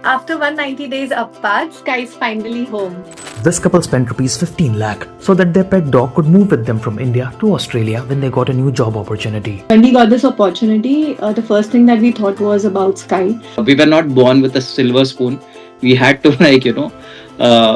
After 190 days apart, Sky is finally home. This couple spent rupees 15 lakh so that their pet dog could move with them from India to Australia when they got a new job opportunity. When we got this opportunity, the first thing that we thought was about Sky. We were not born with a silver spoon. We had to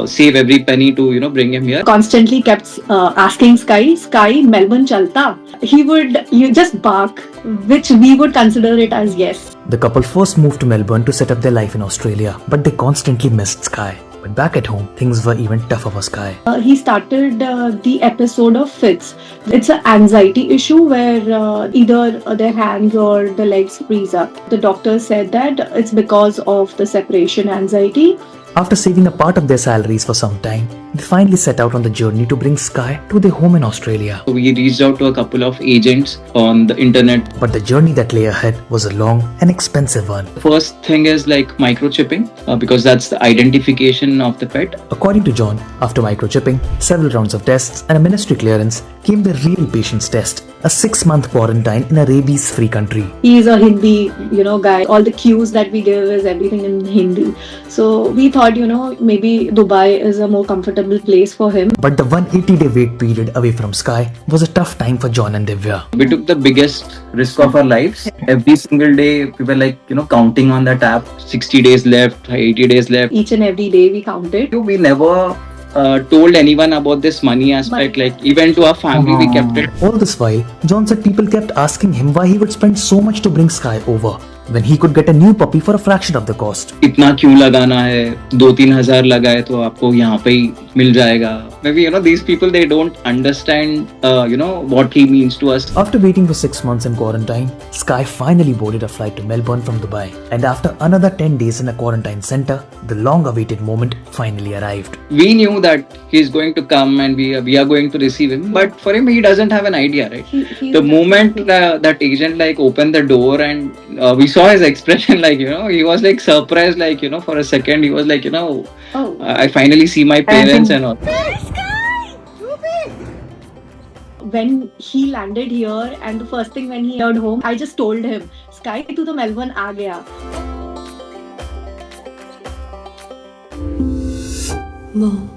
save every penny to bring him here. Constantly kept asking Sky, Melbourne chalta. He would just bark, which we would consider it as yes. The couple first moved to Melbourne to set up their life in Australia, but they constantly missed Sky. But back at home, things were even tougher for Sky. He started the episode of fits. It's an anxiety issue where either their hands or the legs freeze up. The doctor said that it's because of the separation anxiety. After saving a part of their salaries for some time, they finally set out on the journey to bring Sky to their home in Australia. We reached out to a couple of agents on the internet. But the journey that lay ahead was a long and expensive one. The first thing is like microchipping because that's the identification of the pet. According to John, after microchipping, several rounds of tests and a ministry clearance came the real patience test, a 6-month quarantine in a rabies-free country. He is a Hindi, guy. All the cues that we give is everything in Hindi. So we thought, maybe Dubai is a more comfortable place for him. But the 180-day wait period away from Sky was a tough time for John and Divya. We took the biggest risk of our lives. Every single day, we were counting on that app. 60 days left, 80 days left. Each and every day we counted. We never told anyone about this money aspect. Like even to our family, we kept it. All this while, John said people kept asking him why he would spend so much to bring Sky over when he could get a new puppy for a fraction of the cost. इतना क्यों लगाना है 2-3 हजार लगाए तो आपको यहाँ पे ही मिल जाएगा. Maybe these people, they don't understand what he means to us. After waiting for 6 months in quarantine, Sky finally boarded a flight to Melbourne from Dubai. And after another 10 days in a quarantine center, the long-awaited moment finally arrived. We knew that he's going to come and we are going to receive him, but for him, he doesn't have an idea, right? The moment that agent opened the door and we saw his expression, he was surprised, for a second, he was I finally see my parents and all. When he landed here and the first thing when he heard home, I just told him, Sky, tu to Melbourne aa gaya. Mom.